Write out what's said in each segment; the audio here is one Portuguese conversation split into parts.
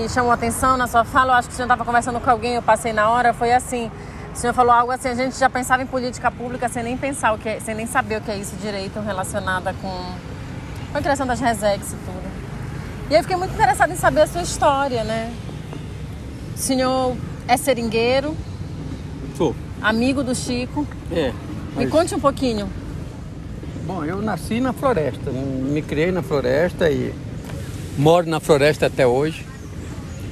me chamou a atenção na sua fala, eu acho que o senhor estava conversando com alguém, eu passei na hora, foi assim, o senhor falou algo assim, a gente já pensava em política pública sem nem pensar o que é, sem nem saber o que é isso direito relacionada com a criação das Resex e tudo. E aí eu fiquei muito interessada em saber a sua história, né? O senhor é seringueiro? Sou. Amigo do Chico? É. Me conte um pouquinho. Bom, eu nasci na floresta, me criei na floresta e moro na floresta até hoje.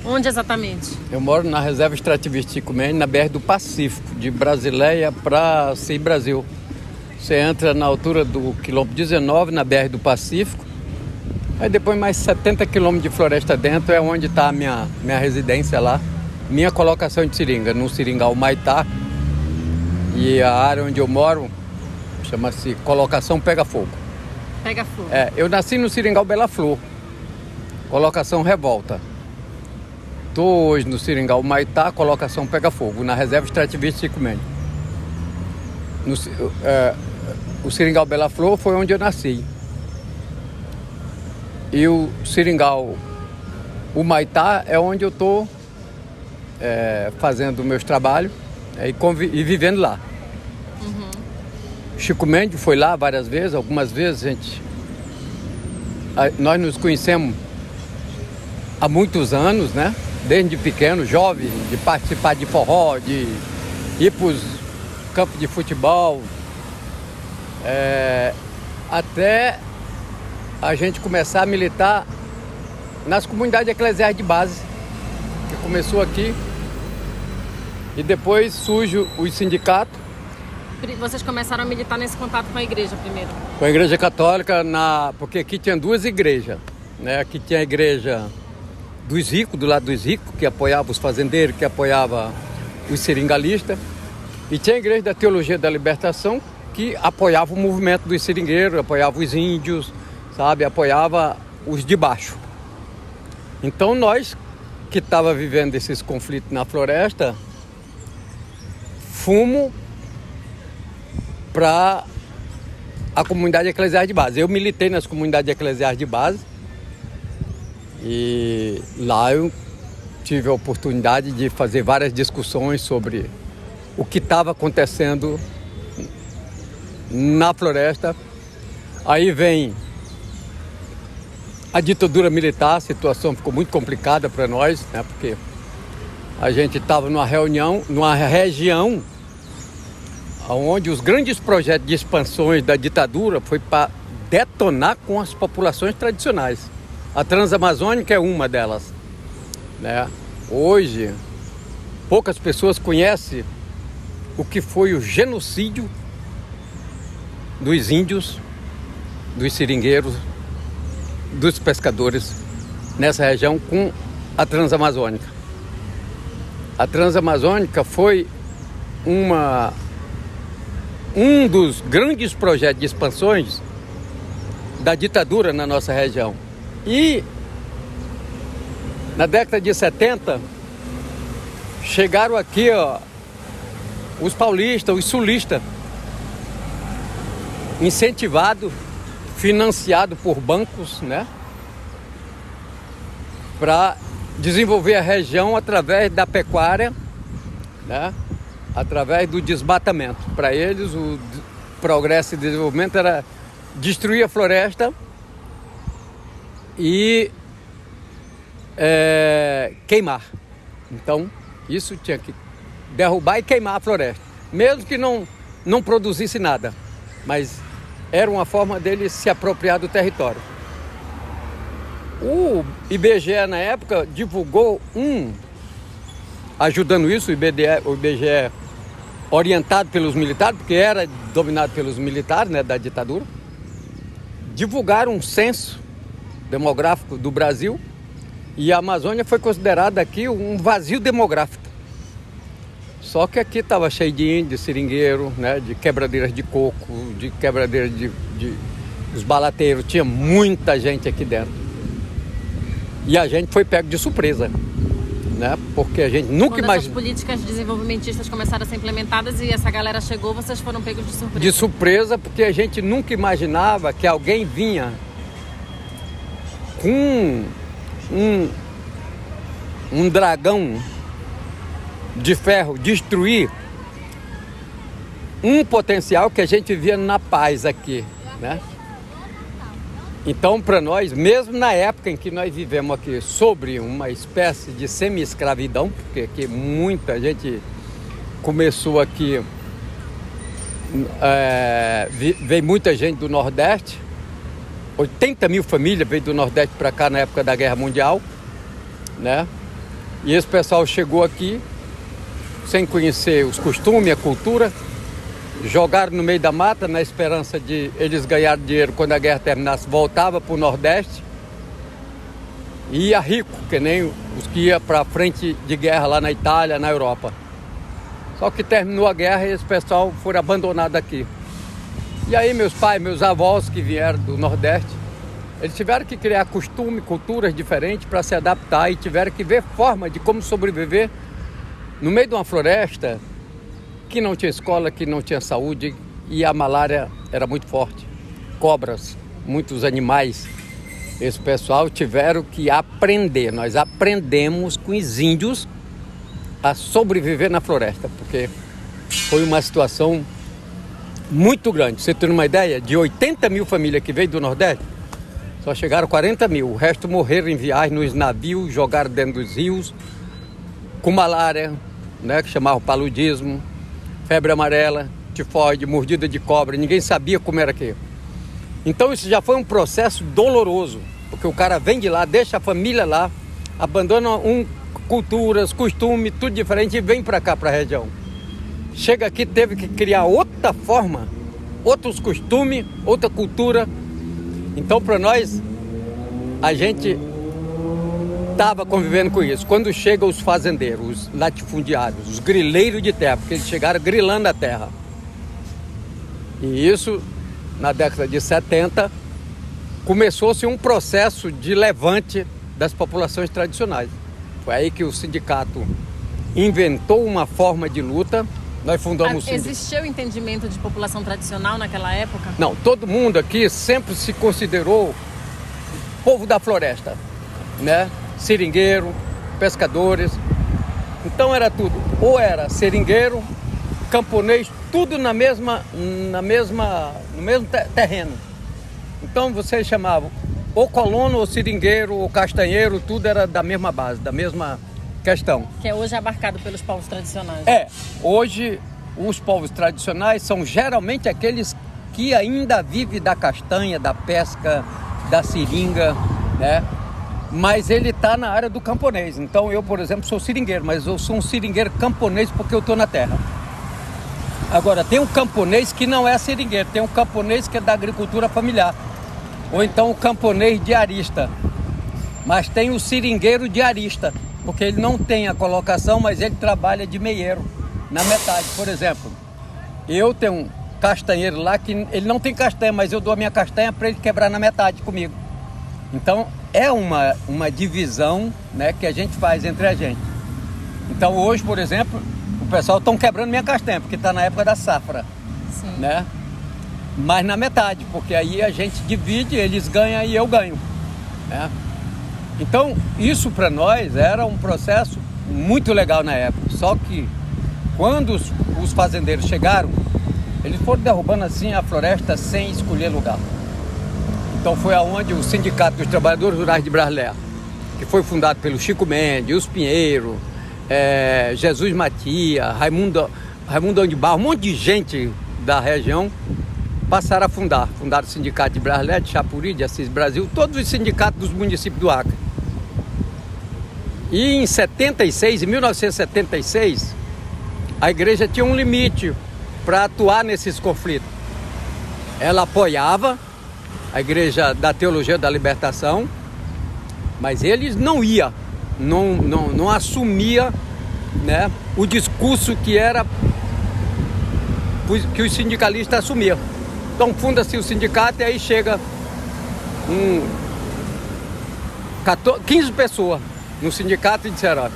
Onde exatamente? Eu moro na Reserva Extrativista Chico Mendes, na BR do Pacífico, de Brasileia para Sim Brasil. Você entra na altura do quilômetro 19, na BR do Pacífico. Aí depois mais 70 quilômetros de floresta dentro é onde está a minha residência lá. Minha colocação de seringa, no Seringal Maitá. E a área onde eu moro chama-se Colocação Pega Fogo. Pega Fogo. É, eu nasci no Seringal Bela Flor. Colocação Revolta. Estou hoje no Seringal Maitá, Colocação Pega Fogo, na Reserva Extrativista Chico Mendes. O Seringal Bela Flor foi onde eu nasci. E o Seringal, o Maitá, é onde eu estou fazendo meus trabalhos e vivendo lá. Uhum. Chico Mendes foi lá várias vezes, algumas vezes nós nos conhecemos há muitos anos, né? Desde pequeno, jovem, de participar de forró, de ir para os campos de futebol, até a gente começar a militar nas comunidades eclesiais de base, que começou aqui, e depois surge os sindicatos. Vocês começaram a militar nesse contato com a igreja primeiro? Com a igreja católica, porque aqui tinha duas igrejas, né? Aqui tinha a igreja dos ricos, do lado dos ricos, que apoiava os fazendeiros, que apoiava os seringalistas, e tinha a igreja da Teologia da Libertação, que apoiava o movimento dos seringueiros, apoiava os índios, sabe, apoiava os de baixo. Então nós, que estava vivendo esses conflitos na floresta, fomos para a comunidade eclesial de base. Eu militei nas comunidades eclesiais de base e lá eu tive a oportunidade de fazer várias discussões sobre o que estava acontecendo na floresta. Aí vem a ditadura militar, a situação ficou muito complicada para nós, né? Porque a gente estava numa região onde os grandes projetos de expansões da ditadura foi para detonar com as populações tradicionais. A Transamazônica é uma delas, né? Hoje, poucas pessoas conhecem o que foi o genocídio dos índios, dos seringueiros, dos pescadores nessa região com a Transamazônica. A Transamazônica foi um dos grandes projetos de expansões da ditadura na nossa região. E na década de 70 chegaram aqui os paulistas, os sulistas, incentivados, financiados por bancos, né, para desenvolver a região através da pecuária, né, através do desmatamento. Para eles, o progresso e desenvolvimento era destruir a floresta e queimar. Então, isso tinha que derrubar e queimar a floresta, mesmo que não produzisse nada, mas era uma forma dele se apropriar do território. O IBGE, na época, divulgou ajudando isso, o IBGE orientado pelos militares, porque era dominado pelos militares, né, da ditadura, divulgaram um censo demográfico do Brasil e a Amazônia foi considerada aqui um vazio demográfico. Só que aqui estava cheio de índio, de seringueiro, né, de quebradeiras de coco, de quebradeiras os balateiros, tinha muita gente aqui dentro. E a gente foi pego de surpresa, né, porque a gente nunca imaginou. Quando essas políticas desenvolvimentistas começaram a ser implementadas e essa galera chegou, vocês foram pegos de surpresa? De surpresa, porque a gente nunca imaginava que alguém vinha com um dragão de ferro destruir um potencial que a gente via na paz aqui, né? Então, para nós, mesmo na época em que nós vivemos aqui sobre uma espécie de semi-escravidão, porque aqui muita gente começou aqui, veio muita gente do Nordeste, 80 mil famílias veio do Nordeste para cá na época da Guerra Mundial, né? E esse pessoal chegou aqui sem conhecer os costumes, a cultura, jogaram no meio da mata na esperança de eles ganharem dinheiro quando a guerra terminasse, voltava para o Nordeste e ia rico, que nem os que iam para a frente de guerra lá na Itália, na Europa. Só que terminou a guerra e esse pessoal foi abandonado aqui. E aí meus pais, meus avós que vieram do Nordeste, eles tiveram que criar costume, culturas diferentes para se adaptar e tiveram que ver forma de como sobreviver no meio de uma floresta que não tinha escola, que não tinha saúde e a malária era muito forte. Cobras, muitos animais. Esse pessoal tiveram que aprender. Nós aprendemos com os índios a sobreviver na floresta, porque foi uma situação muito grande. Você tem uma ideia? De 80 mil famílias que veio do Nordeste, só chegaram 40 mil. O resto morreram em viagem nos navios, jogaram dentro dos rios, com malária, né, que chamava paludismo, febre amarela, tifoide, mordida de cobra. Ninguém sabia como era aquilo. Então isso já foi um processo doloroso, porque o cara vem de lá, deixa a família lá, abandona culturas, costumes, tudo diferente e vem para cá, para a região. Chega aqui, teve que criar outra forma, outros costumes, outra cultura. Então, para nós, a gente estava convivendo com isso. Quando chegam os fazendeiros, os latifundiários, os grileiros de terra, porque eles chegaram grilando a terra. E isso, na década de 70, começou-se um processo de levante das populações tradicionais. Foi aí que o sindicato inventou uma forma de luta. Nós fundamos o sindicato. Existiu entendimento de população tradicional naquela época? Não, todo mundo aqui sempre se considerou povo da floresta, né? Seringueiro, pescadores. Então era tudo. Ou era seringueiro, camponês, tudo no mesmo terreno. Então vocês chamavam ou colono, ou seringueiro, ou castanheiro, tudo era da mesma base, da mesma questão. Que é hoje abarcado pelos povos tradicionais. Hoje os povos tradicionais são geralmente aqueles que ainda vivem da castanha, da pesca, da seringa, né? Mas ele está na área do camponês. Então eu, por exemplo, sou seringueiro, mas eu sou um seringueiro camponês porque eu estou na terra. Agora, tem um camponês que não é seringueiro, tem um camponês que é da agricultura familiar. Ou então o camponês diarista. Mas tem o seringueiro diarista, porque ele não tem a colocação, mas ele trabalha de meieiro, na metade. Por exemplo, eu tenho um castanheiro lá que ele não tem castanha, mas eu dou a minha castanha para ele quebrar na metade comigo. Então, é uma divisão, né, que a gente faz entre a gente. Então, hoje, por exemplo, o pessoal está quebrando minha castanha, porque está na época da safra. Sim. Né? Mas na metade, porque aí a gente divide, eles ganham e eu ganho, né? Então, isso para nós era um processo muito legal na época. Só que quando os fazendeiros chegaram, eles foram derrubando assim a floresta sem escolher lugar. Então foi aonde o Sindicato dos Trabalhadores Rurais de Brasília, que foi fundado pelo Chico Mendes, os Pinheiro, Jesus Matias, Raimundo de Barro, um monte de gente da região passaram a fundaram o Sindicato de Brasília, de Chapuri, de Assis Brasil, todos os sindicatos dos municípios do Acre. E em 1976, a igreja tinha um limite para atuar nesses conflitos. Ela apoiava a igreja da Teologia da Libertação, mas eles não assumia, né, o discurso que os sindicalistas assumiam. Então funda-se o sindicato e aí chega 15 pessoas no sindicato e disseram,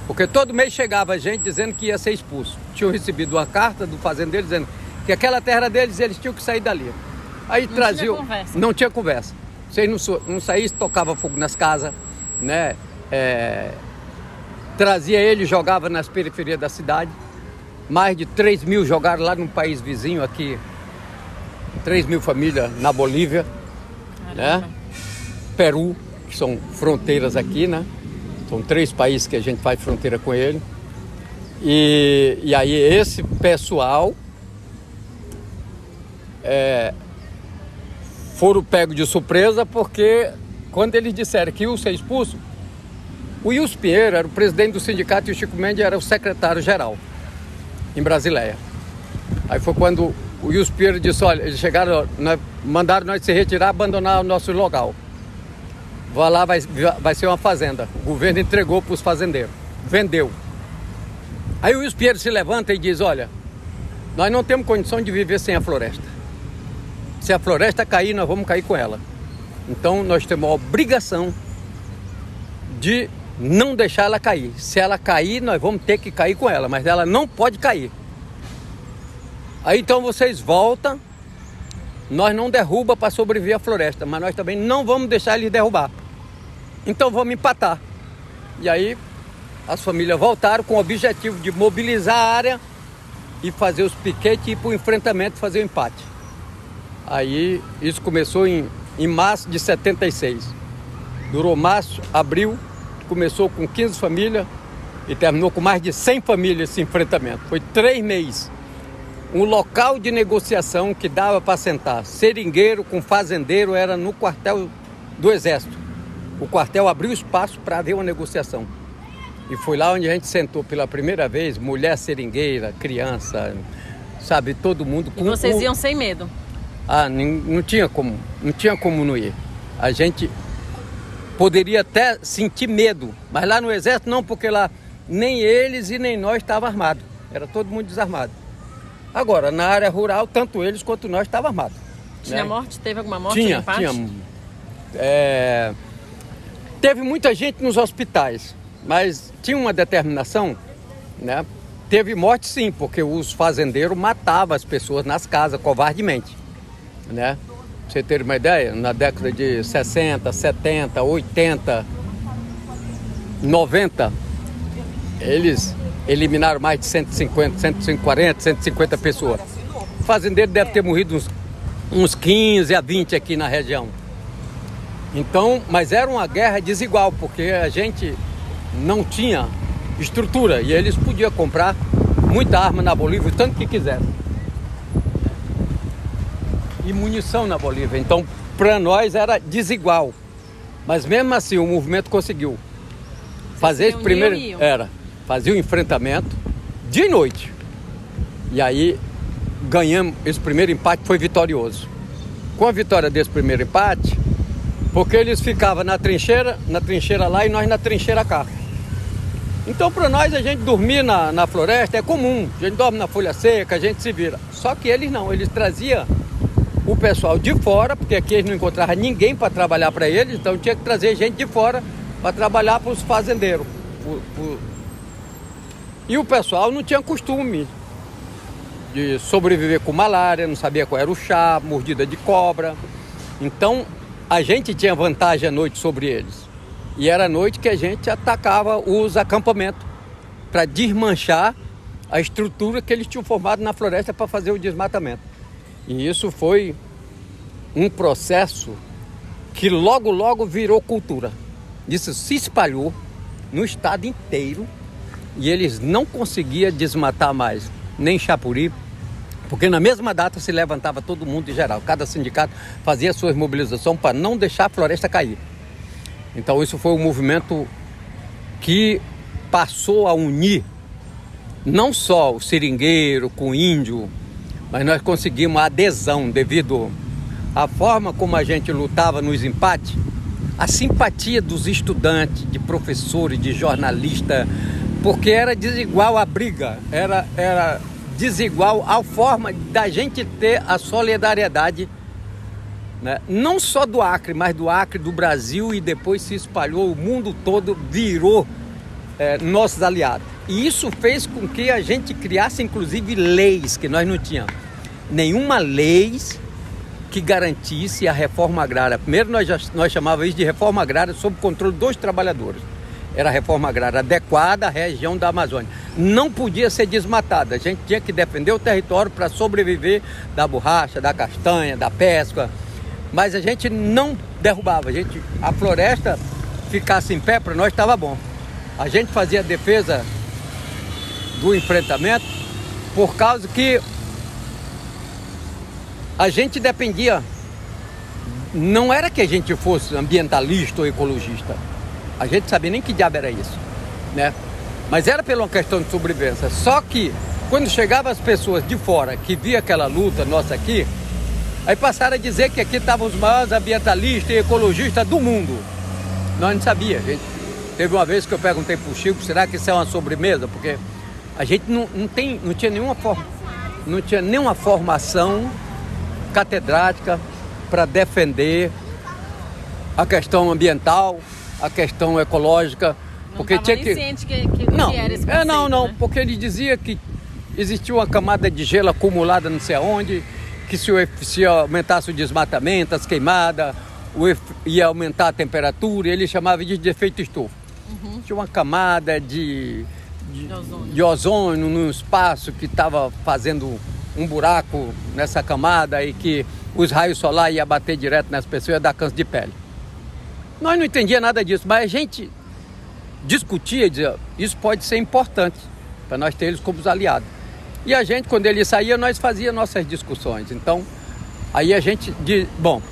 porque todo mês chegava gente dizendo que ia ser expulso. Tinham recebido uma carta do fazendeiro dizendo que aquela terra deles, eles tinham que sair dali. Aí traziam, não tinha conversa. Vocês não saíssem, tocava fogo nas casas, né? trazia ele e jogava nas periferias da cidade. Mais de 3 mil jogaram lá no país vizinho aqui. 3 mil famílias na Bolívia, né? Peru, que são fronteiras aqui, né? São 3 países que a gente faz fronteira com ele. E aí esse pessoal foram pegos de surpresa, porque quando eles disseram que iam ser expulsos, o Wilson Pinheiro era o presidente do sindicato e o Chico Mendes era o secretário-geral em Brasileia. Aí foi quando o Wilson Pinheiro disse: olha, eles chegaram, mandaram nós se retirar, abandonar o nosso local. Vai lá, vai ser uma fazenda. O governo entregou para os fazendeiros, vendeu. Aí o Wilson Pinheiro se levanta e diz: olha, nós não temos condição de viver sem a floresta. Se a floresta cair, nós vamos cair com ela. Então nós temos a obrigação de não deixar ela cair. Se ela cair, nós vamos ter que cair com ela, mas ela não pode cair. Aí então vocês voltam, nós não derruba para sobreviver a floresta, mas nós também não vamos deixar eles derrubar. Então vamos empatar. E aí as famílias voltaram com o objetivo de mobilizar a área e fazer os piquetes e ir para o enfrentamento, fazer o empate. Aí isso começou em março de 76. Durou março, abril, começou com 15 famílias e terminou com mais de 100 famílias esse enfrentamento. Foi 3 meses. Um local de negociação que dava para sentar seringueiro com fazendeiro era no quartel do Exército. O quartel abriu espaço para haver uma negociação. E foi lá onde a gente sentou pela primeira vez, mulher seringueira, criança, sabe, todo mundo. E vocês iam sem medo? Não tinha como não ir. A gente poderia até sentir medo, mas lá no Exército não, porque lá nem eles e nem nós estávamos armados. Era todo mundo desarmado. Agora, na área rural, tanto eles quanto nós estavam armados. Tinha, né? Morte? Teve alguma morte? Tinha. Teve muita gente nos hospitais, mas tinha uma determinação, né? Teve morte sim, porque os fazendeiros matavam as pessoas nas casas covardemente, né? Pra você ter uma ideia, na década de 60, 70, 80, 90, eles eliminaram mais de 150, 140, 150 pessoas. O fazendeiro deve ter morrido uns 15 a 20 aqui na região. Então, mas era uma guerra desigual, porque a gente não tinha estrutura e eles podiam comprar muita arma na Bolívia, o tanto que quisessem. E munição na Bolívia. Então, para nós era desigual. Mas mesmo assim, o movimento conseguiu fazer esse primeiro... Fazia o enfrentamento dia e noite. E aí ganhamos, esse primeiro empate foi vitorioso. Com a vitória desse primeiro empate, porque eles ficavam na trincheira lá e nós na trincheira cá. Então para nós a gente dormir na floresta é comum, a gente dorme na folha seca, a gente se vira. Só que eles não, eles traziam o pessoal de fora, porque aqui eles não encontravam ninguém para trabalhar para eles, então tinha que trazer gente de fora para trabalhar para os fazendeiros. E o pessoal não tinha costume de sobreviver com malária, não sabia qual era o chá, mordida de cobra. Então, a gente tinha vantagem à noite sobre eles. E era à noite que a gente atacava os acampamentos para desmanchar a estrutura que eles tinham formado na floresta para fazer o desmatamento. E isso foi um processo que logo, logo virou cultura. Isso se espalhou no estado inteiro. E eles não conseguiam desmatar mais, nem Chapuri, porque na mesma data se levantava todo mundo em geral. Cada sindicato fazia suas mobilizações para não deixar a floresta cair. Então isso foi um movimento que passou a unir não só o seringueiro com o índio, mas nós conseguimos a adesão devido à forma como a gente lutava nos empates, a simpatia dos estudantes, de professores, de jornalistas, porque era desigual a briga, era desigual a forma da gente ter a solidariedade, né? Não só do Acre, mas do Acre, do Brasil, e depois se espalhou, o mundo todo virou nossos aliados. E isso fez com que a gente criasse inclusive leis que nós não tínhamos. Nenhuma lei que garantisse a reforma agrária. Primeiro nós chamávamos isso de reforma agrária sob controle dos trabalhadores. era a reforma agrária adequada à região da Amazônia. Não podia ser desmatada, a gente tinha que defender o território para sobreviver da borracha, da castanha, da pesca, mas a gente não derrubava, a floresta ficasse em pé para nós estava bom. A gente fazia a defesa do enfrentamento por causa que a gente dependia, não era que a gente fosse ambientalista ou ecologista, a gente sabia nem que diabo era isso, né? Mas era pela uma questão de sobrevivência. Só que quando chegavam as pessoas de fora que via aquela luta nossa aqui, aí passaram a dizer que aqui estavam os maiores ambientalistas e ecologistas do mundo. Nós não sabíamos. Teve uma vez que eu perguntei para o Chico, será que isso é uma sobremesa? Porque a gente não tinha nenhuma formação catedrática para defender a questão ambiental, a questão ecológica. Porque tinha que ciente que era esse conceito, não, né? porque ele dizia que existia uma camada de gelo acumulada não sei aonde, que se aumentasse o desmatamento, as queimadas, ia aumentar a temperatura, e ele chamava de efeito estufa. Tinha uma camada de ozônio no espaço que estava fazendo um buraco nessa camada e que os raios solares iam bater direto nas pessoas e ia dar câncer de pele. Nós não entendíamos nada disso, mas a gente discutia e dizia, isso pode ser importante para nós ter eles como os aliados. E a gente, quando ele saía, nós fazíamos nossas discussões. Então, aí a gente diz, bom,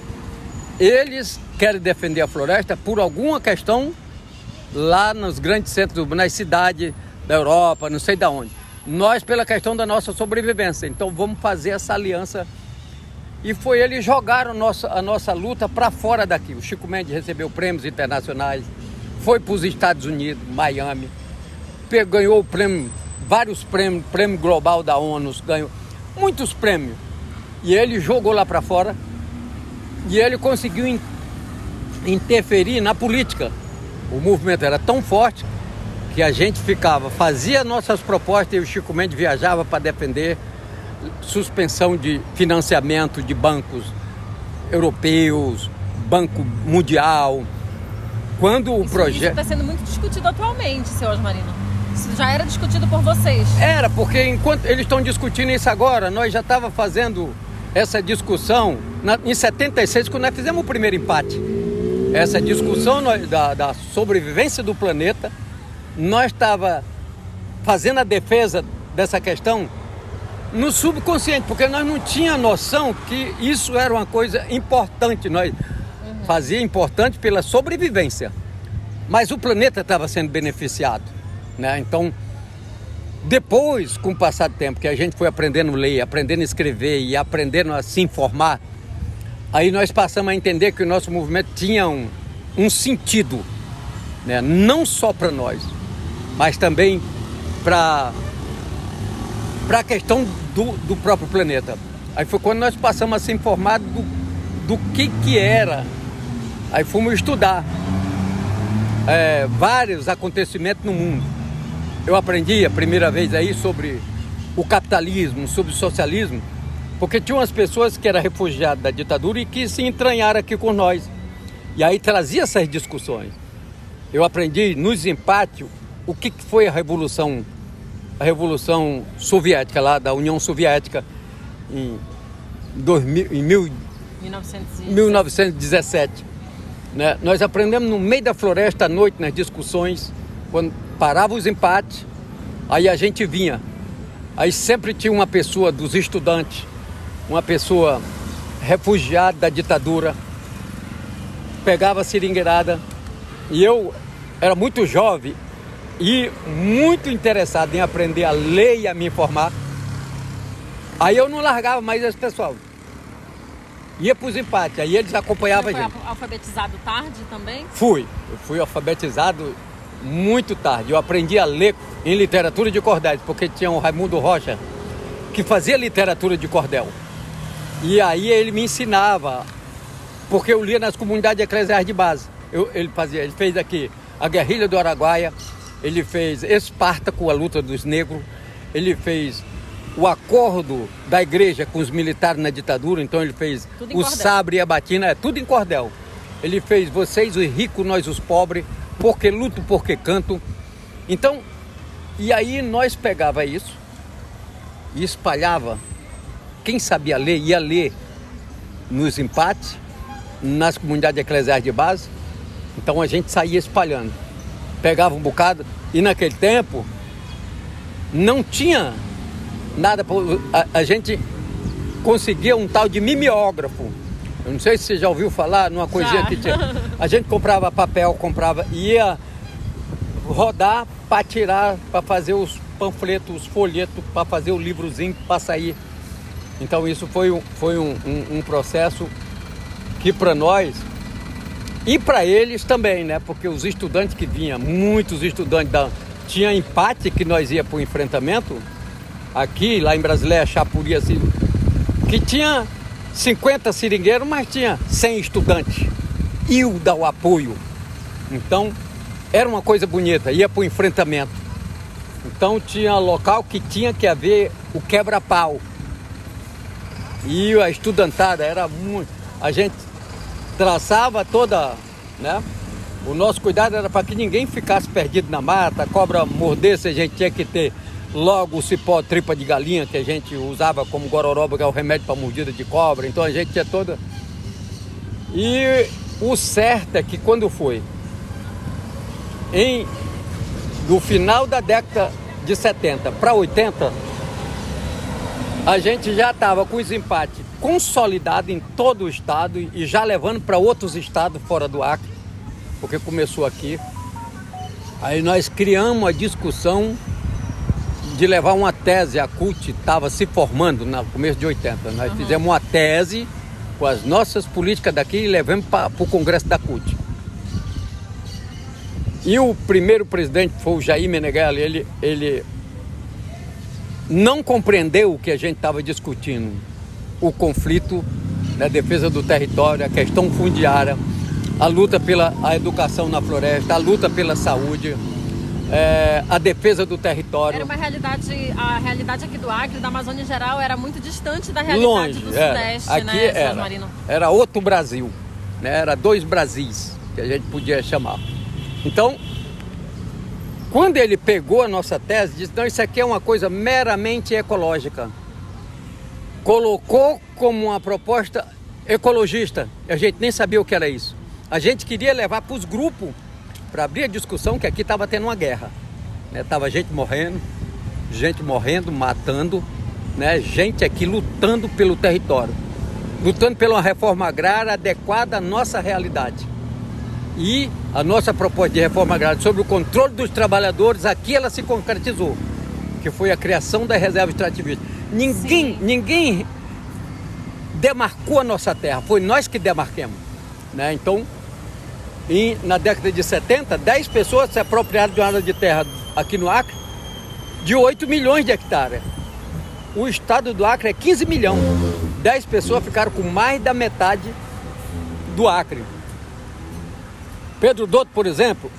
eles querem defender a floresta por alguma questão lá nos grandes centros, nas cidades da Europa, não sei de onde. Nós pela questão da nossa sobrevivência. Então vamos fazer essa aliança. E foi eles jogaram a nossa luta para fora daqui. O Chico Mendes recebeu prêmios internacionais, foi para os Estados Unidos, Miami, ganhou vários prêmios, prêmio global da ONU, ganhou muitos prêmios. E ele jogou lá para fora e ele conseguiu interferir na política. O movimento era tão forte que a gente fazia nossas propostas e o Chico Mendes viajava para defender suspensão de financiamento de bancos europeus, Banco Mundial. Quando o projeto... Isso está sendo muito discutido atualmente, seu Osmarino. Isso já era discutido por vocês. Era, porque enquanto eles estão discutindo isso agora, nós já estávamos fazendo essa discussão em 76, quando nós fizemos o primeiro empate. Essa discussão da sobrevivência do planeta, nós estávamos fazendo a defesa dessa questão no subconsciente, porque nós não tínhamos noção que isso era uma coisa importante, nós fazia importante pela sobrevivência, mas o planeta estava sendo beneficiado, né? Então, depois, com o passar do tempo, que a gente foi aprendendo a ler, aprendendo a escrever e aprendendo a se informar, aí nós passamos a entender que o nosso movimento tinha um sentido, né? Não só para nós, mas também para a questão do próprio planeta. Aí foi quando nós passamos a se informar do que era. Aí fomos estudar vários acontecimentos no mundo. Eu aprendi a primeira vez aí sobre o capitalismo, sobre o socialismo, porque tinha umas pessoas que eram refugiadas da ditadura e que se entranharam aqui com nós. E aí trazia essas discussões. Eu aprendi nos empates o que foi a Revolução Soviética, lá da União Soviética, em 1917. Né? Nós aprendemos no meio da floresta à noite, nas discussões, quando paravam os empates, aí a gente vinha. Aí sempre tinha uma pessoa dos estudantes, uma pessoa refugiada da ditadura, pegava a seringueirada, e eu era muito jovem e muito interessado em aprender a ler e a me informar. Aí eu não largava mais esse pessoal. Ia para os empates, aí eles acompanhavam a gente. Você foi alfabetizado tarde também? Eu fui alfabetizado muito tarde. Eu aprendi a ler em literatura de cordéis, porque tinha o Raimundo Rocha, que fazia literatura de cordel. E aí ele me ensinava, porque eu lia nas comunidades eclesiais de base. Ele fez aqui a Guerrilha do Araguaia, ele fez Espartaco, a luta dos negros, ele fez o acordo da igreja com os militares na ditadura, então ele fez o sabre e a batina, tudo em cordel. Ele fez Vocês os ricos, nós os pobres, porque luto, porque canto. Então, e aí nós pegava isso e espalhava. Quem sabia ler, ia ler nos empates, nas comunidades eclesiásticas de base. Então a gente saía espalhando. Pegava um bocado. E naquele tempo, não tinha nada. A gente conseguia um tal de mimeógrafo. Eu não sei se você já ouviu falar numa coisinha que tinha. A gente comprava papel, ia rodar para tirar, para fazer os panfletos, os folhetos, para fazer o livrozinho para sair. Então isso foi um processo que para nós e para eles também, né? Porque os estudantes que vinham, muitos estudantes tinha empate que nós ia para o enfrentamento. Aqui, lá em Brasileia, Chapuri, assim, que tinha 50 seringueiros, mas tinha 100 estudantes. Iam dar o apoio. Então, era uma coisa bonita, ia para o enfrentamento. Então, tinha local que tinha que haver o quebra-pau. E a estudantada era muito... A gente traçava toda, né? O nosso cuidado era para que ninguém ficasse perdido na mata, a cobra mordesse, a gente tinha que ter logo o cipó tripa de galinha, que a gente usava como gororoba, que é o remédio para mordida de cobra. Então a gente tinha toda... E o certo é que quando foi do final da década de 70 para 80, a gente já estava com os empates consolidados em todo o estado e já levando para outros estados fora do Acre, porque começou aqui. Aí nós criamos a discussão de levar uma tese. A CUT estava se formando no começo de 80. Nós fizemos uma tese com as nossas políticas daqui e levamos para o Congresso da CUT. E o primeiro presidente, que foi o Jair Meneghelli, ele não compreendeu o que a gente estava discutindo. O conflito, a defesa do território, a questão fundiária, a luta pela educação na floresta, a luta pela saúde, a defesa do território. Era uma realidade, a realidade aqui do Acre, da Amazônia em geral, era muito distante da realidade longe, do Sudeste, aqui né, era, Sérgio Marino? Era outro Brasil, né? Era dois Brasis, que a gente podia chamar. Então, quando ele pegou a nossa tese, disse, não, isso aqui é uma coisa meramente ecológica. Colocou como uma proposta ecologista. A gente nem sabia o que era isso. A gente queria levar para os grupos, para abrir a discussão, que aqui estava tendo uma guerra. Estava gente morrendo, matando, né? Gente aqui lutando pelo território, lutando pela uma reforma agrária adequada à nossa realidade. E a nossa proposta de reforma agrária sobre o controle dos trabalhadores, aqui ela se concretizou, que foi a criação da reserva extrativista. Ninguém demarcou a nossa terra, foi nós que demarquemos, né? Então, na década de 70, 10 pessoas se apropriaram de uma área de terra aqui no Acre de 8 milhões de hectares. O estado do Acre é 15 milhões. 10 pessoas ficaram com mais da metade do Acre. Pedro Dotto, por exemplo,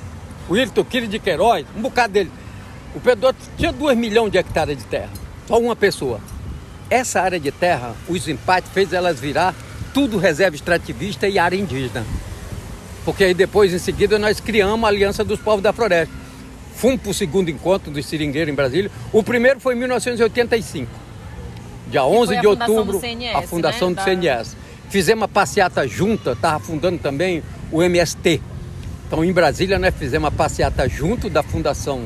o Hilton Quiri de Queiroz, um bocado dele. O Pedro Dotto tinha 2 milhões de hectares de terra, só uma pessoa. Essa área de terra, os empates fez elas virar tudo reserva extrativista e área indígena. Porque aí depois, em seguida, nós criamos a Aliança dos Povos da Floresta. Fomos para o segundo encontro dos seringueiros em Brasília. O primeiro foi em 1985, dia 11 de outubro, a fundação do CNS. Fizemos a passeata junta, estava fundando também o MST. Então, em Brasília, nós fizemos a passeata junto da fundação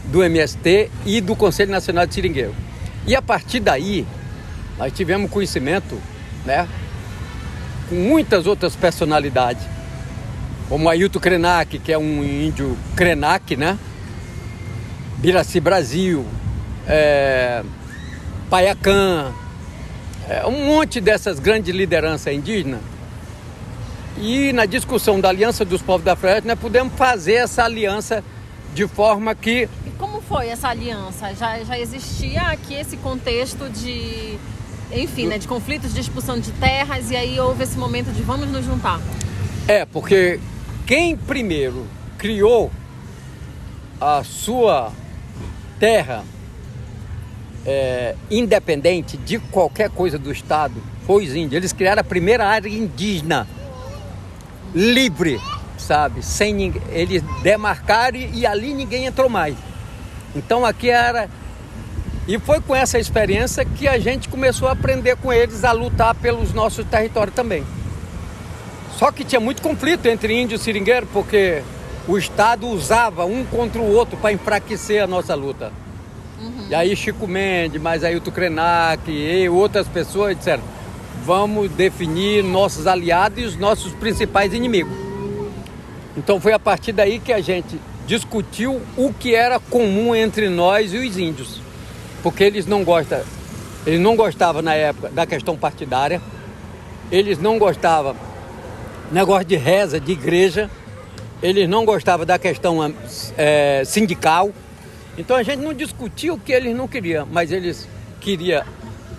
do MST e do Conselho Nacional de Seringueiro. E a partir daí, nós tivemos conhecimento, né, com muitas outras personalidades, como Ailton Krenak, que é um índio Krenak, né? Biraci Brasil, Paiacã, um monte dessas grandes lideranças indígenas. E na discussão da Aliança dos Povos da Floresta, nós pudemos fazer essa aliança de forma que... E como foi essa aliança? Já existia aqui esse contexto de, enfim, né, de conflitos, de expulsão de terras, e aí houve esse momento de vamos nos juntar. Porque quem primeiro criou a sua terra independente de qualquer coisa do Estado foi os índios. Eles criaram a primeira área indígena livre sabe? Sem ninguém, eles demarcaram e ali ninguém entrou mais. Então aqui era... E foi com essa experiência que a gente começou a aprender com eles a lutar pelos nossos territórios também. Só que tinha muito conflito entre índio e seringueiro, porque o Estado usava um contra o outro para enfraquecer a nossa luta. E aí Chico Mendes, mas aí o Krenak e outras pessoas disseram: vamos definir nossos aliados e os nossos principais inimigos. Então foi a partir daí que a gente discutiu o que era comum entre nós e os índios. Porque eles não gostavam na época da questão partidária, eles não gostavam negócio de reza, de igreja, eles não gostavam da questão sindical. Então a gente não discutia o que eles não queriam, mas eles queriam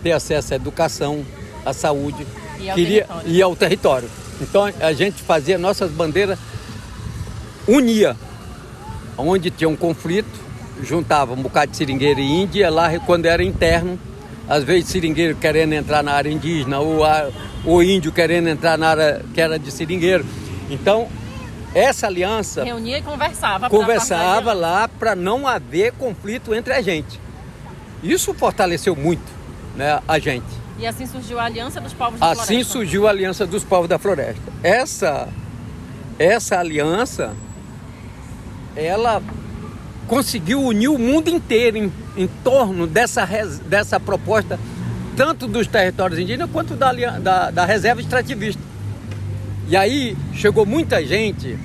ter acesso à educação, à saúde, queria ir ao território. Então a gente fazia nossas bandeiras, unia, onde tinha um conflito, juntava um bocado de seringueiro e índia, lá quando era interno, às vezes seringueiro querendo entrar na área indígena, ou índio querendo entrar na área que era de seringueiro. Então, essa aliança... Reunia e conversava. Conversava lá para não haver conflito entre a gente. Isso fortaleceu muito, né, a gente. E assim surgiu a Aliança dos Povos da Floresta. Assim surgiu a Aliança dos Povos da Floresta. Essa aliança, ela conseguiu unir o mundo inteiro em torno dessa proposta, tanto dos territórios indígenas quanto da reserva extrativista. E aí chegou muita gente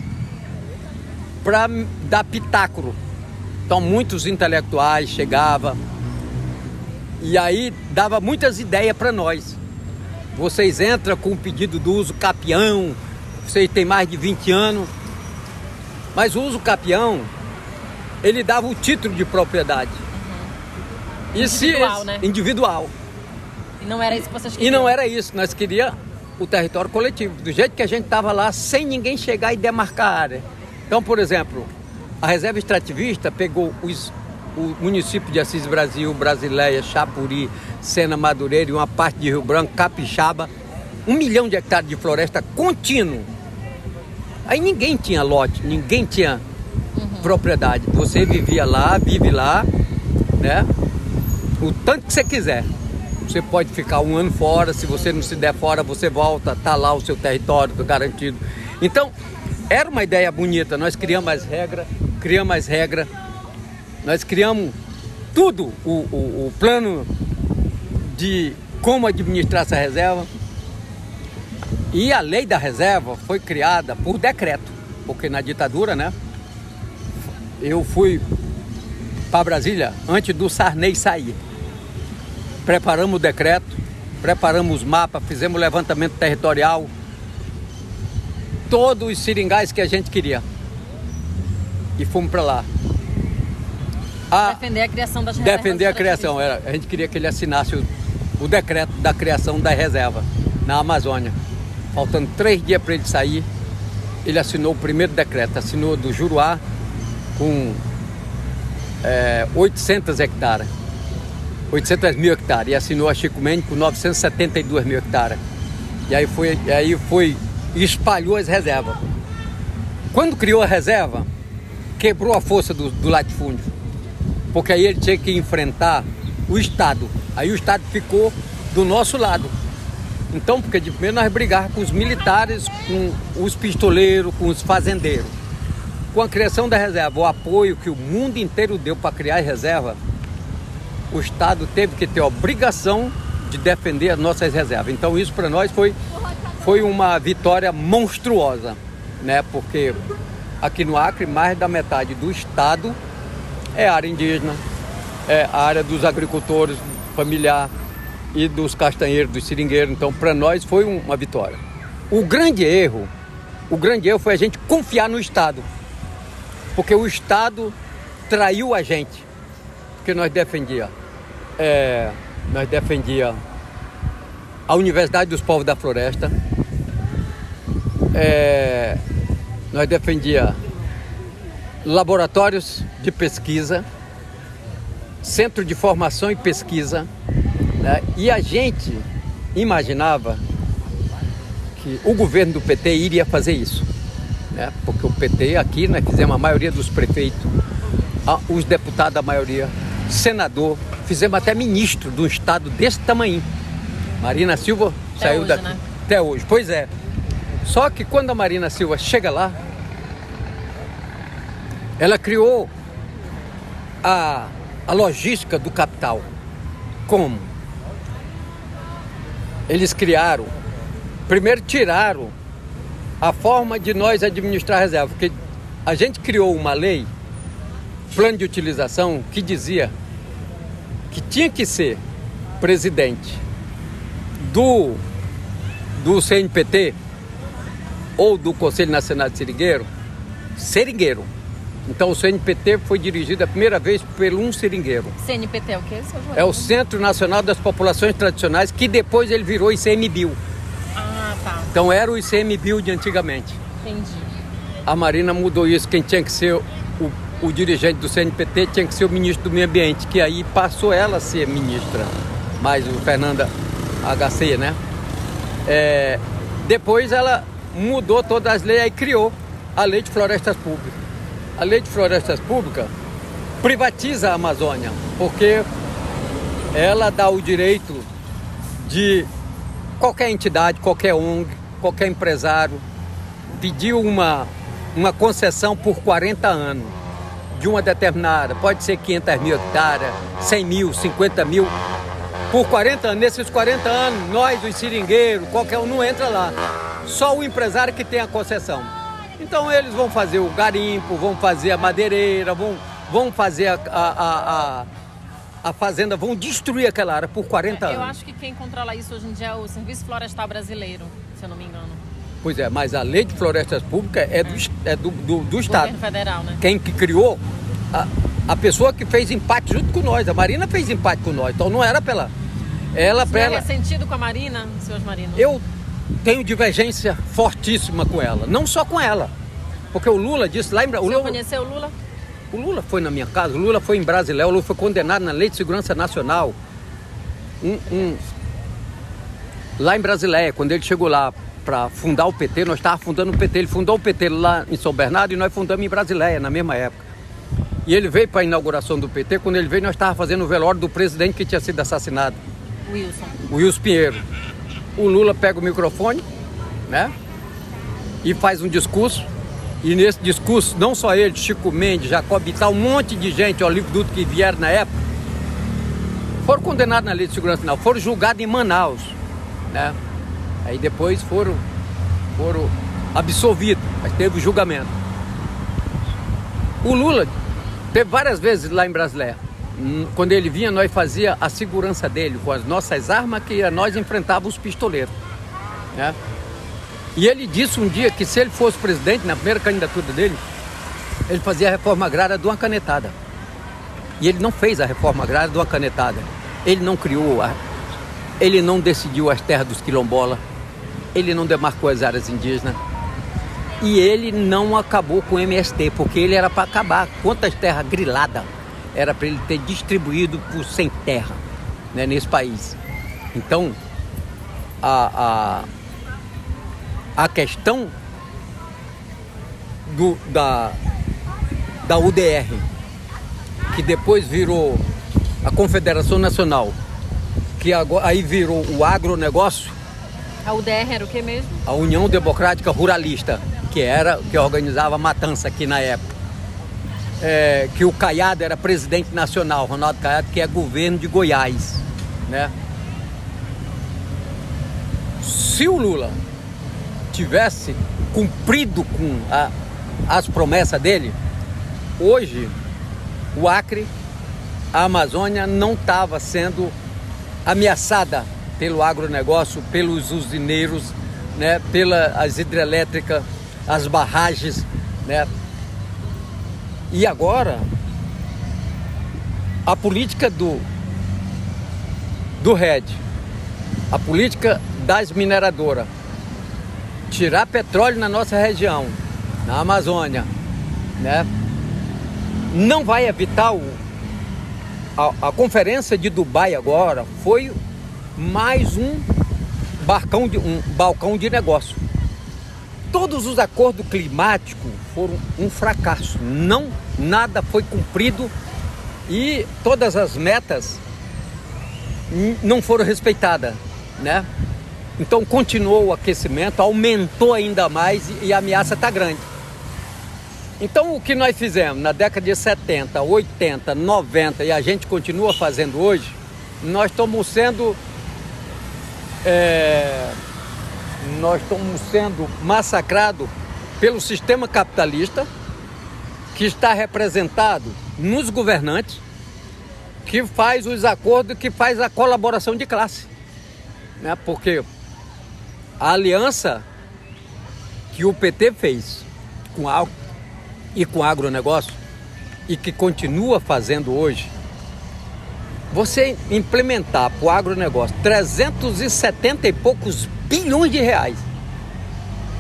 para dar pitáculo. Então muitos intelectuais chegavam e aí dava muitas ideias para nós. Vocês entram com o pedido do uso capião, vocês têm mais de 20 anos, mas o uso capião, ele dava o título de propriedade. Individual, né? Individual. E não era isso que vocês queriam? E não era isso, nós queríamos o território coletivo, do jeito que a gente estava lá, sem ninguém chegar e demarcar a área. Então, por exemplo, a reserva extrativista pegou o município de Assis Brasil, Brasileia, Chapuri, Sena, Madureira e uma parte de Rio Branco, Capixaba, 1 milhão de hectares de floresta contínuo. Aí ninguém tinha lote, ninguém tinha propriedade. Você vivia lá, vive lá, né? O tanto que você quiser. Você pode ficar 1 ano fora, se você não se der fora, você volta, tá lá o seu território garantido. Então, era uma ideia bonita. Nós criamos mais regra, nós criamos tudo, o plano de como administrar essa reserva. E a lei da reserva foi criada por decreto, porque na ditadura, né? Eu fui para Brasília antes do Sarney sair. Preparamos o decreto, preparamos os mapas, fizemos o levantamento territorial, todos os seringais que a gente queria. E fomos para lá. Defender a criação das reservas. Defender a criação. A gente queria que ele assinasse o decreto da criação da reserva na Amazônia. Faltando 3 dias para ele sair, ele assinou o primeiro decreto, assinou do Juruá com 800 hectares, 800 mil hectares, e assinou a Chico Mendes com 972 mil hectares. E aí foi e espalhou as reservas. Quando criou a reserva, quebrou a força do latifúndio, porque aí ele tinha que enfrentar o Estado. Aí o Estado ficou do nosso lado. Então, porque de primeiro nós brigávamos com os militares, com os pistoleiros, com os fazendeiros. Com a criação da reserva, o apoio que o mundo inteiro deu para criar a reserva, o Estado teve que ter a obrigação de defender as nossas reservas. Então isso para nós foi uma vitória monstruosa, né? Porque aqui no Acre, mais da metade do Estado é área indígena, é a área dos agricultores familiar e dos castanheiros, dos seringueiros. Então para nós foi uma vitória. O grande erro foi a gente confiar no Estado, porque o Estado traiu a gente, porque nós defendia a Universidade dos Povos da Floresta, nós defendia laboratórios de pesquisa, centro de formação e pesquisa, né? E a gente imaginava que o governo do PT iria fazer isso. né? Porque o PT aqui, nós fizemos a maioria dos prefeitos, os deputados a maioria, senador, fizemos até ministro de um estado desse tamanho. Marina Silva saiu daqui, né? Até hoje, pois é. Só que quando a Marina Silva chega lá, ela criou a logística do capital. Como? Eles criaram, primeiro tiraram a forma de nós administrar a reserva, porque a gente criou uma lei, plano de utilização, que dizia que tinha que ser presidente do CNPT ou do Conselho Nacional de seringueiro. Então o CNPT foi dirigido a primeira vez por um seringueiro. CNPT é o quê, seu João? É o Centro Nacional das Populações Tradicionais, que depois ele virou ICMBio. Ah, tá. Então era o ICMBio de antigamente. Entendi. A Marina mudou isso, quem tinha que ser o dirigente do CNPT tinha que ser o ministro do Meio Ambiente, que aí passou ela a ser ministra, mais o Fernanda HC, né? Depois ela mudou todas as leis e criou a Lei de Florestas Públicas. A Lei de Florestas Públicas privatiza a Amazônia, porque ela dá o direito de qualquer entidade, qualquer ONG, qualquer empresário pedir uma concessão por 40 anos de uma determinada, pode ser 500 mil hectares, 100 mil, 50 mil, por 40 anos. Nesses 40 anos, nós, os seringueiros, qualquer um não entra lá, só o empresário que tem a concessão. Então eles vão fazer o garimpo, vão fazer a madeireira, vão fazer a fazenda, vão destruir aquela área por 40 anos. Eu acho que quem controla isso hoje em dia é o Serviço Florestal Brasileiro, se eu não me engano. Pois é, mas a Lei de Florestas Públicas é do Estado. Governo federal, né? Quem que criou, a pessoa que fez empate junto com nós, a Marina fez empate com nós, então não era pra ela. Você é ressentido com a Marina, senhor Marino? Eu tenho divergência fortíssima com ela, não só com ela, porque o Lula disse lá em Brasília. Você conheceu o Lula? O Lula foi na minha casa, o Lula foi em Brasília, o Lula foi condenado na Lei de Segurança Nacional. Lá em Brasília, quando ele chegou lá para fundar o PT, nós estávamos fundando o PT, ele fundou o PT lá em São Bernardo e nós fundamos em Brasília, na mesma época. E ele veio para a inauguração do PT, quando ele veio nós estávamos fazendo o velório do presidente que tinha sido assassinado. O Wilson Pinheiro. O Lula pega o microfone, né, e faz um discurso. E nesse discurso, não só ele, Chico Mendes, Jacob Bittar, um monte de gente, Olívio Dutra, que vieram na época, foram condenados na Lei de Segurança Nacional, foram julgados em Manaus, né? Aí depois foram absolvidos, mas teve o julgamento. O Lula teve várias vezes lá em Brasília. Quando ele vinha, nós fazia a segurança dele com as nossas armas, que nós enfrentávamos os pistoleiros, né? E ele disse um dia que se ele fosse presidente, na primeira candidatura dele, ele fazia a reforma agrária de uma canetada. E ele não fez a reforma agrária de uma canetada. Ele não criou, ele não decidiu as terras dos quilombolas, ele não demarcou as áreas indígenas. E ele não acabou com o MST, porque ele era para acabar. Quantas terras griladas era para ele ter distribuído por sem terra, né, nesse país. Então, a questão da UDR, que depois virou a Confederação Nacional, que agora, aí virou o agronegócio. A UDR era o que mesmo? A União Democrática Ruralista, que organizava a matança aqui na época. Que o Caiado era presidente nacional, Ronaldo Caiado, que é governo de Goiás, né? Se o Lula tivesse cumprido com as promessas dele, hoje o Acre, a Amazônia não estava sendo ameaçada pelo agronegócio, pelos usineiros, né, pelas hidrelétricas, as barragens, né? E agora a política do RED, a política das mineradoras, tirar petróleo na nossa região, na Amazônia, né, não vai evitar a conferência de Dubai agora foi mais um balcão de negócio. todos os acordos climáticos foram um fracasso. Nada foi cumprido e todas as metas não foram respeitadas, né? Então continuou o aquecimento, aumentou ainda mais e a ameaça está grande. Então o que nós fizemos na década de 70, 80, 90 e a gente continua fazendo hoje, nós estamos sendo massacrados pelo sistema capitalista, que está representado nos governantes, que faz os acordos, que faz a colaboração de classe, né? Porque a aliança que o PT fez com o agronegócio e que continua fazendo hoje, você implementar para o agronegócio 370 e poucos bilhões de reais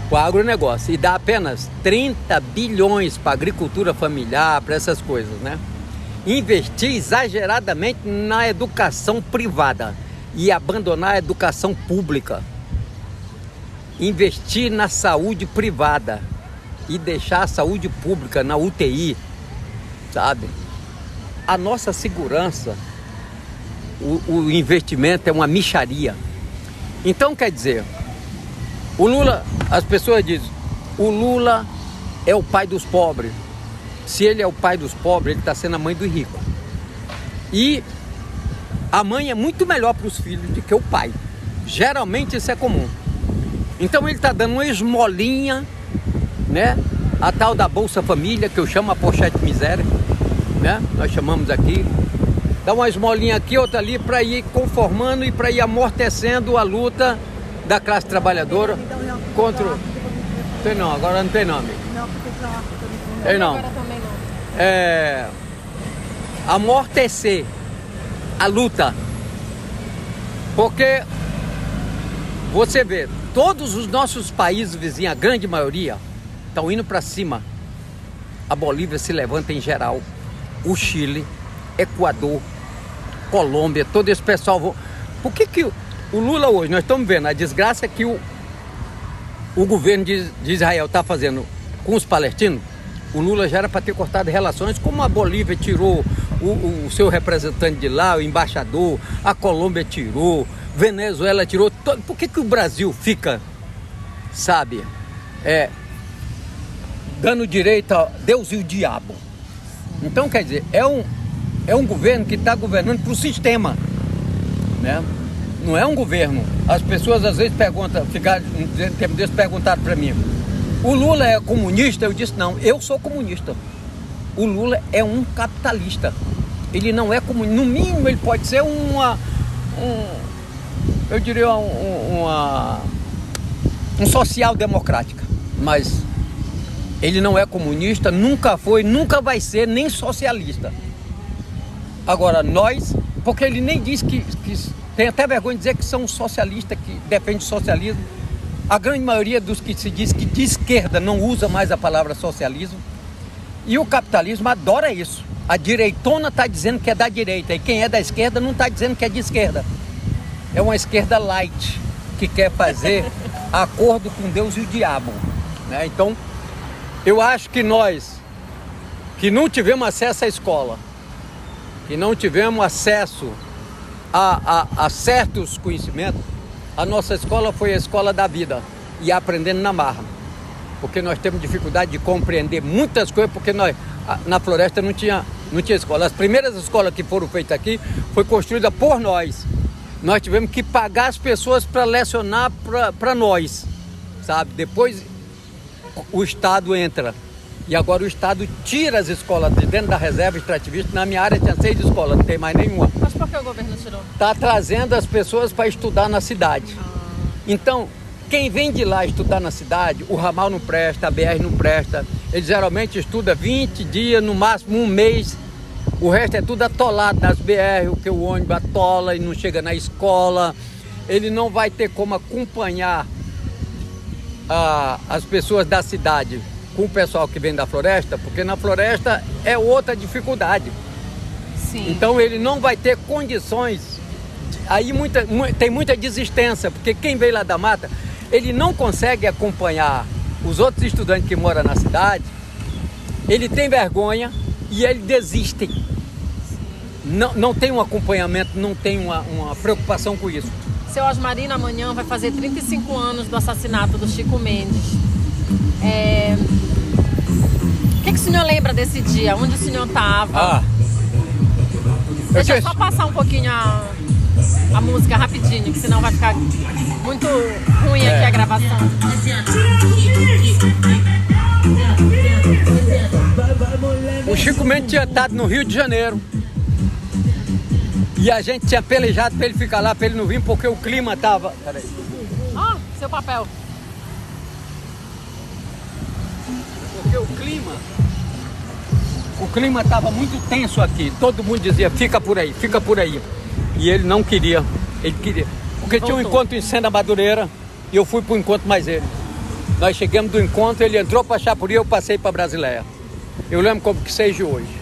para o agronegócio e dar apenas 30 bilhões para a agricultura familiar, para essas coisas, né? Investir exageradamente na educação privada e abandonar a educação pública. Investir na saúde privada e deixar a saúde pública na UTI, sabe? A nossa segurança, o investimento é uma mixaria. Então, quer dizer, o Lula, as pessoas dizem, o Lula é o pai dos pobres. Se ele é o pai dos pobres, ele está sendo a mãe do rico. E a mãe é muito melhor para os filhos do que o pai. Geralmente isso é comum. Então ele está dando uma esmolinha, né? A tal da Bolsa Família, que eu chamo a pochete miséria, né? Nós chamamos aqui. Dá uma esmolinha aqui, outra ali, para ir conformando e para ir amortecendo a luta da classe trabalhadora contra... Tem não, agora não tem nome. Tem não. Amortecer a luta. Porque você vê, todos os nossos países vizinhos, a grande maioria, estão indo para cima. A Bolívia se levanta em geral. O Chile, Equador, Colômbia, todo esse pessoal. Por que o Lula hoje, nós estamos vendo a desgraça que o governo de Israel está fazendo com os palestinos? O Lula já era para ter cortado relações, como a Bolívia tirou o seu representante de lá, o embaixador, a Colômbia tirou, Venezuela tirou. Por que o Brasil fica, sabe, dando direito a Deus e o diabo? Então, quer dizer, é um governo que está governando para o sistema, né? Não é um governo. As pessoas às vezes perguntaram para mim, o Lula é comunista? Eu disse, não, eu sou comunista. O Lula é um capitalista. Ele não é comunista. No mínimo ele pode ser um social-democrática. Mas ele não é comunista, nunca foi, nunca vai ser, nem socialista. Agora nós, porque ele nem diz que tem até vergonha de dizer que são socialistas, que defendem o socialismo. A grande maioria dos que se diz que de esquerda não usa mais a palavra socialismo. E o capitalismo adora isso. A direitona está dizendo que é da direita, e quem é da esquerda não está dizendo que é de esquerda. É uma esquerda light, que quer fazer acordo com Deus e o diabo, né? Então, eu acho que nós, que não tivemos acesso à escola, que não tivemos acesso a certos conhecimentos, a nossa escola foi a escola da vida, e aprendendo na marra. Porque nós temos dificuldade de compreender muitas coisas, porque nós, na floresta, não tinha escola. As primeiras escolas que foram feitas aqui foi construída por nós. Nós tivemos que pagar as pessoas para lecionar para nós, sabe? Depois o Estado entra. E agora o Estado tira as escolas de dentro da reserva extrativista. Na minha área tinha 6 escolas, não tem mais nenhuma. Mas por que o governo tirou? Está trazendo as pessoas para estudar na cidade. Então, quem vem de lá estudar na cidade, o ramal não presta, a BR não presta. Ele geralmente estuda 20 dias, no máximo um mês. O resto é tudo atolado nas BR, o que o ônibus atola e não chega na escola. Ele não vai ter como acompanhar as pessoas da cidade com o pessoal que vem da floresta, porque na floresta é outra dificuldade. Sim. Então ele não vai ter condições. Aí tem muita desistência, porque quem vem lá da mata, ele não consegue acompanhar os outros estudantes que moram na cidade, ele tem vergonha e eles desistem. Não tem um acompanhamento, não tem uma preocupação com isso. Seu Osmarino amanhã vai fazer 35 anos do assassinato do Chico Mendes. O que o senhor lembra desse dia? Onde o senhor estava? Deixa eu só passar um pouquinho a música rapidinho, que senão vai ficar muito ruim aqui a gravação. O Chico Mendes tinha estado no Rio de Janeiro. E a gente tinha pelejado para ele ficar lá, para ele não vir, porque o clima estava... Peraí. Seu papel. Porque o clima estava muito tenso aqui. Todo mundo dizia, fica por aí, fica por aí. E ele não queria. Ele queria. Porque tinha um encontro em Sena Madureira e eu fui para o encontro mais ele. Nós chegamos do encontro, ele entrou para Chapuri e eu passei para Brasileia. Eu lembro como que seja hoje.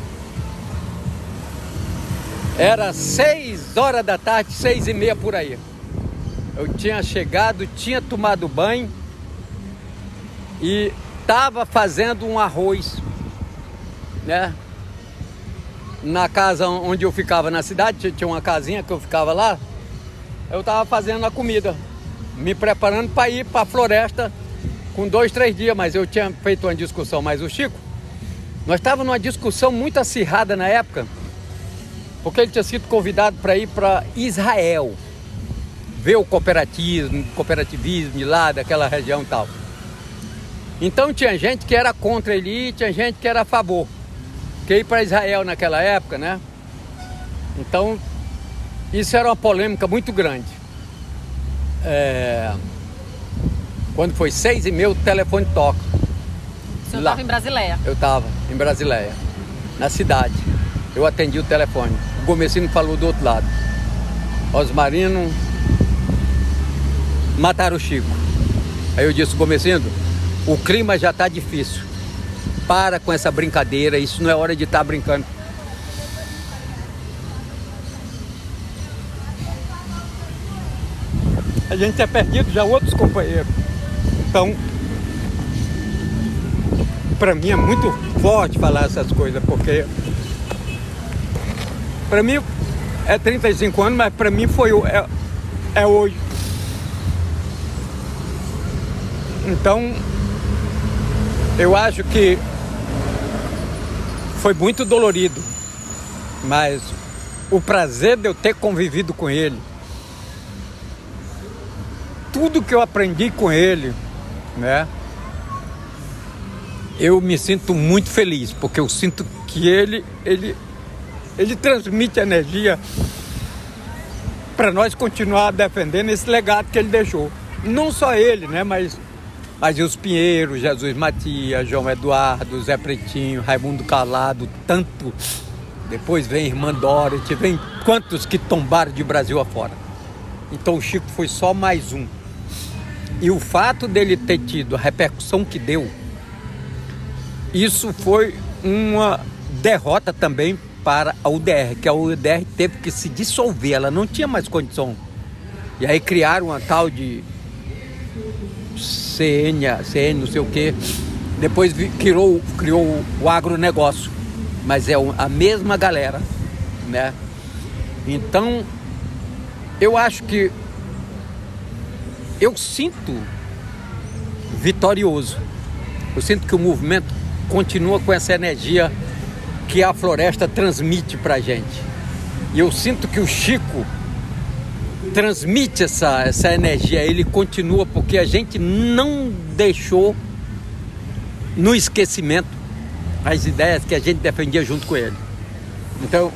Era 6 horas da tarde, 6h30 por aí. Eu tinha chegado, tinha tomado banho e estava fazendo um arroz, né? Na casa onde eu ficava na cidade, tinha uma casinha que eu ficava lá. Eu estava fazendo a comida, me preparando para ir para a floresta com 2, 3 dias, mas eu tinha feito uma discussão. Mas o Chico, nós estávamos numa discussão muito acirrada na época, porque ele tinha sido convidado para ir para Israel, ver o cooperativismo de lá, daquela região e tal. Então tinha gente que era contra ele e tinha gente que era a favor. Porque ir para Israel naquela época, né? Então, isso era uma polêmica muito grande. Quando foi 6h30, o telefone toca. O senhor estava em Brasileia? Eu estava em Brasileia, na cidade. Eu atendi o telefone. O Gomesino falou do outro lado. Osmarino, mataram o Chico. Aí eu disse, Gomesino, o clima já está difícil. Para com essa brincadeira, isso não é hora de estar brincando. A gente tinha perdido já outros companheiros. Então, para mim é muito forte falar essas coisas, porque para mim é 35 anos, mas para mim é hoje. Então, eu acho que foi muito dolorido, mas o prazer de eu ter convivido com ele, tudo que eu aprendi com ele, né? Eu me sinto muito feliz, porque eu sinto que ele transmite energia para nós continuar defendendo esse legado que ele deixou. Não só ele, né? Mas os Pinheiro, Jesus Matias, João Eduardo, Zé Pretinho, Raimundo Calado, tanto. Depois vem Irmã Dorothy, vem quantos que tombaram de Brasil afora. Então o Chico foi só mais um. E o fato dele ter tido a repercussão que deu, isso foi uma derrota também para a UDR, que a UDR teve que se dissolver, ela não tinha mais condição. E aí criaram uma tal de CN, não sei o que, depois criou o agronegócio, mas é a mesma galera, né? Então, eu acho que eu sinto vitorioso, eu sinto que o movimento continua com essa energia que a floresta transmite pra gente, e eu sinto que o Chico transmite essa energia, ele continua, porque a gente não deixou no esquecimento as ideias que a gente defendia junto com ele. Então,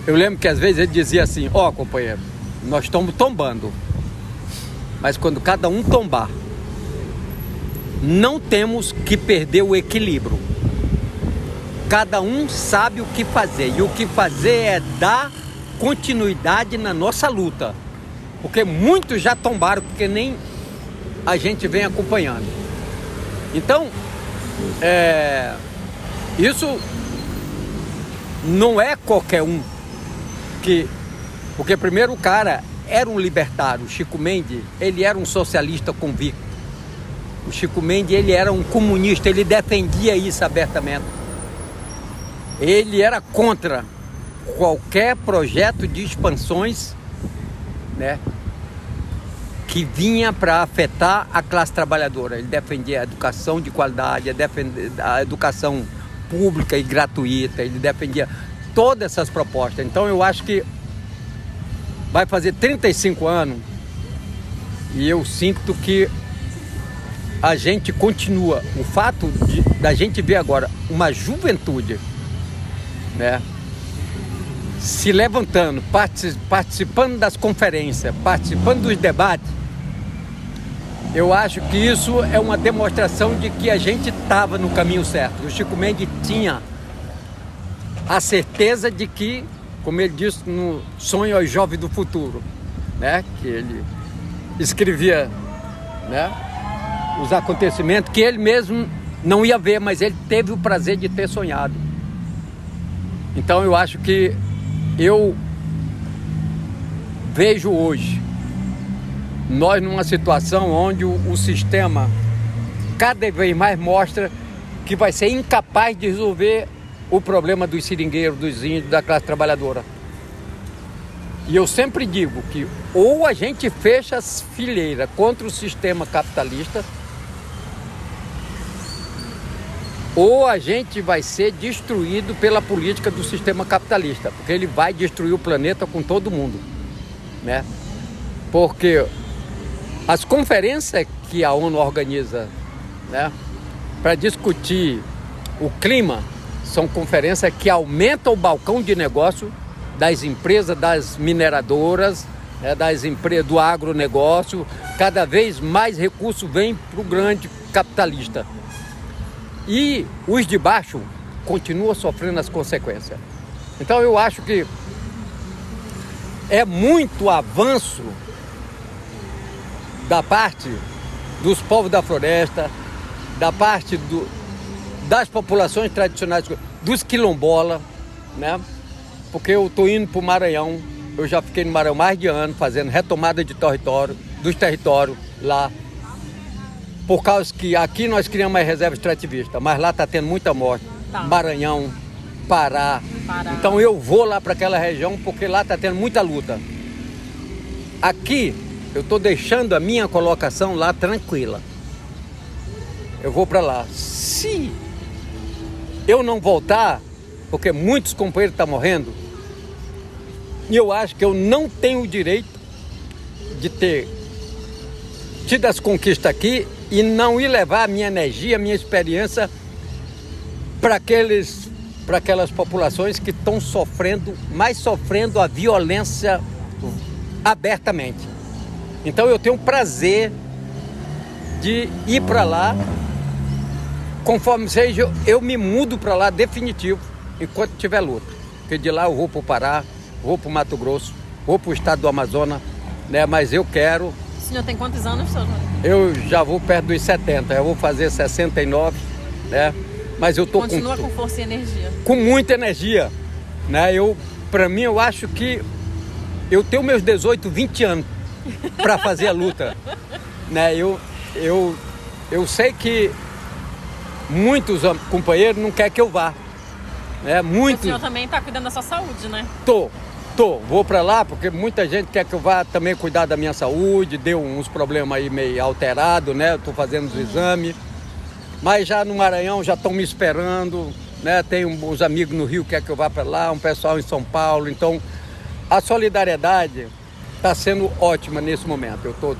eu lembro que às vezes ele dizia assim, companheiro, nós estamos tombando, mas quando cada um tombar, não temos que perder o equilíbrio. Cada um sabe o que fazer, e o que fazer é dar continuidade na nossa luta. Porque muitos já tombaram, porque nem a gente vem acompanhando. Então, isso não é qualquer um porque primeiro o cara era um libertário, Chico Mendes, ele era um socialista convicto. O Chico Mendes, ele era um comunista, ele defendia isso abertamente. Ele era contra qualquer projeto de expansões, né, que vinha para afetar a classe trabalhadora. Ele defendia a educação de qualidade, a educação pública e gratuita, ele defendia todas essas propostas. Então eu acho que vai fazer 35 anos e eu sinto que a gente continua. O fato da gente ver agora uma juventude, né, se levantando, participando das conferências, participando dos debates, eu acho que isso é uma demonstração de que a gente estava no caminho certo. O Chico Mendes tinha a certeza de que, como ele disse no Sonho aos Jovens do Futuro, né, que ele escrevia, né, os acontecimentos que ele mesmo não ia ver, mas ele teve o prazer de ter sonhado. Então eu acho que eu vejo hoje nós numa situação onde o sistema cada vez mais mostra que vai ser incapaz de resolver o problema dos seringueiros, dos índios, da classe trabalhadora. E eu sempre digo que ou a gente fecha as fileiras contra o sistema capitalista, ou a gente vai ser destruído pela política do sistema capitalista, porque ele vai destruir o planeta com todo mundo, né? Porque as conferências que a ONU organiza, né, para discutir o clima, são conferências que aumentam o balcão de negócio das empresas, das mineradoras, né, das empresas do agronegócio. Cada vez mais recursos vêm para o grande capitalista. E os de baixo continuam sofrendo as consequências. Então eu acho que é muito avanço da parte dos povos da floresta, da parte das populações tradicionais, dos quilombolas, né? Porque eu estou indo para o Maranhão, eu já fiquei no Maranhão mais de ano, fazendo retomada de território, dos territórios lá, por causa que aqui nós criamos mais reserva extrativista, mas lá está tendo muita morte, tá. Maranhão, Pará. Então eu vou lá para aquela região porque lá está tendo muita luta. Aqui eu estou deixando a minha colocação lá tranquila. Eu vou para lá. Se eu não voltar, porque muitos companheiros estão morrendo, e eu acho que eu não tenho o direito de ter tido as conquistas aqui e não ir levar a minha energia, a minha experiência para aquelas populações que estão sofrendo a violência abertamente. Então eu tenho o prazer de ir para lá. Conforme seja, eu me mudo para lá definitivo, enquanto tiver luta. Porque de lá eu vou para o Pará, vou para o Mato Grosso, vou para o estado do Amazonas, né? Mas eu quero... O senhor tem quantos anos, senhor? Eu já vou perto dos 70, eu vou fazer 69, né? Mas eu tô Continua com força e energia. Com muita energia, né? Para mim, eu acho que eu tenho meus 18, 20 anos para fazer a luta, né? Eu sei que muitos companheiros não querem que eu vá, né? Muitos... O senhor também está cuidando da sua saúde, né? Vou para lá porque muita gente quer que eu vá também cuidar da minha saúde, deu uns problemas aí meio alterados, né? Estou fazendo os exames, mas já no Maranhão já estão me esperando, né? Tem uns amigos no Rio que quer que eu vá para lá, um pessoal em São Paulo, então a solidariedade está sendo ótima nesse momento. Eu estou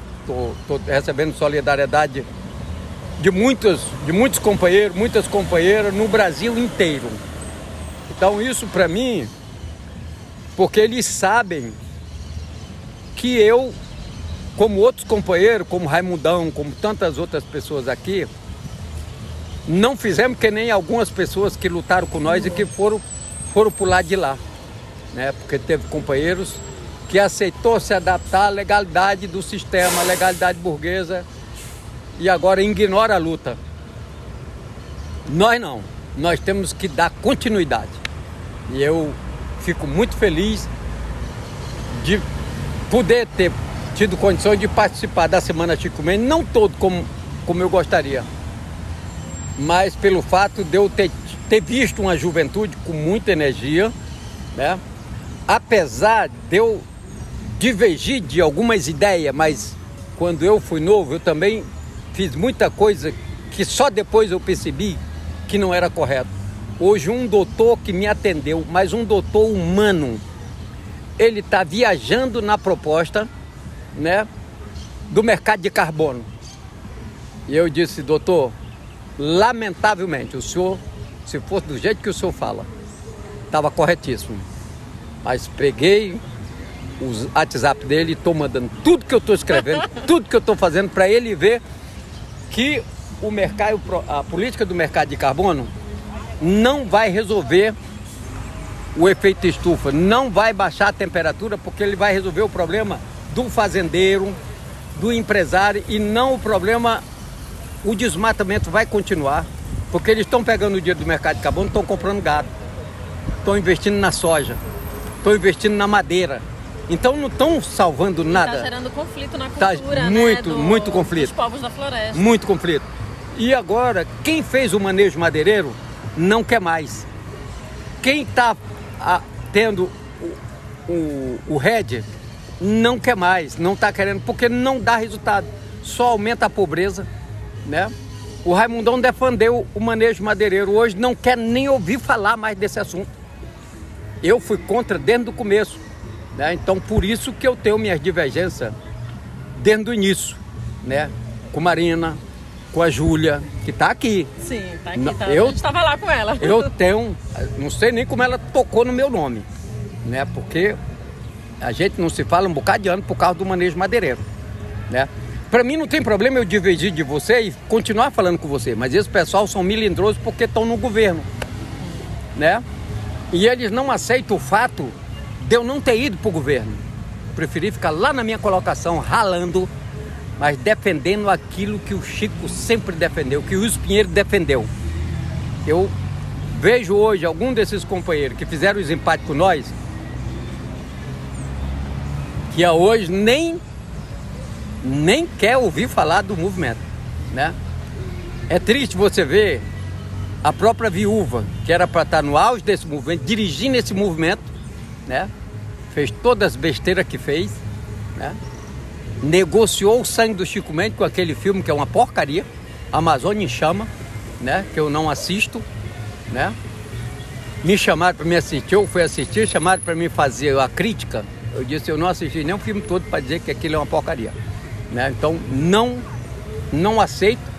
recebendo solidariedade de muitos companheiros, muitas companheiras no Brasil inteiro. Então isso para mim, porque eles sabem que eu, como outros companheiros, como Raimundão, como tantas outras pessoas aqui, não fizemos que nem algumas pessoas que lutaram com nós e que foram pro lado de lá, né? Porque teve companheiros que aceitou se adaptar à legalidade do sistema, à legalidade burguesa, e agora ignora a luta. Nós não, nós temos que dar continuidade. E eu fico muito feliz de poder ter tido condições de participar da Semana Chico Mendes, não todo como como eu gostaria. Mas pelo fato de eu ter visto uma juventude com muita energia, né? Apesar de eu divergir de algumas ideias, mas quando eu fui novo, eu também fiz muita coisa que só depois eu percebi que não era correto. Hoje um doutor que me atendeu, mas um doutor humano, ele está viajando na proposta, né, do mercado de carbono. E eu disse, doutor, lamentavelmente, o senhor, se fosse do jeito que o senhor fala, estava corretíssimo. Mas peguei o WhatsApp dele e estou mandando tudo que eu estou escrevendo, tudo que eu estou fazendo para ele ver que o mercado, a política do mercado de carbono não vai resolver o efeito estufa, não vai baixar a temperatura, porque ele vai resolver o problema do fazendeiro, do empresário, e não o problema, o desmatamento vai continuar, porque eles estão pegando o dinheiro do mercado de carbono, estão comprando gado, estão investindo na soja, estão investindo na madeira. Então não estão salvando nada. Está gerando conflito na cultura, muito conflito. Dos povos da floresta. Muito conflito. E agora, quem fez o manejo madeireiro não quer mais. Quem está tendo o RED não quer mais, não está querendo, porque não dá resultado. Só aumenta a pobreza, né? O Raimundão defendeu o manejo madeireiro. Hoje não quer nem ouvir falar mais desse assunto. Eu fui contra desde o começo, né? Então, por isso que eu tenho minhas divergências desde o início, né? Com Marina, com a Júlia, que está aqui. Sim, está aqui. A gente estava lá com ela. Eu tenho, não sei nem como ela tocou no meu nome, né? Porque a gente não se fala um bocado de ano por causa do manejo madeireiro, né? Para mim não tem problema eu divergir de você e continuar falando com você, mas esse pessoal são melindrosos porque estão no governo, né? E eles não aceitam o fato de eu não ter ido para o governo. Preferi ficar lá na minha colocação, ralando, mas defendendo aquilo que o Chico sempre defendeu, que o Wilson Pinheiro defendeu. Eu vejo hoje algum desses companheiros que fizeram os empates com nós, que hoje nem quer ouvir falar do movimento, né? É triste você ver a própria viúva, que era para estar no auge desse movimento, dirigindo esse movimento, né? Fez todas as besteiras que fez, né? Negociou o sangue do Chico Mendes com aquele filme que é uma porcaria, Amazônia em Chama, né? Que eu não assisto, né? Me chamaram para me assistir, eu fui assistir, chamaram para me fazer a crítica. Eu disse, eu não assisti nem o filme todo para dizer que aquilo é uma porcaria, né? Então não aceito.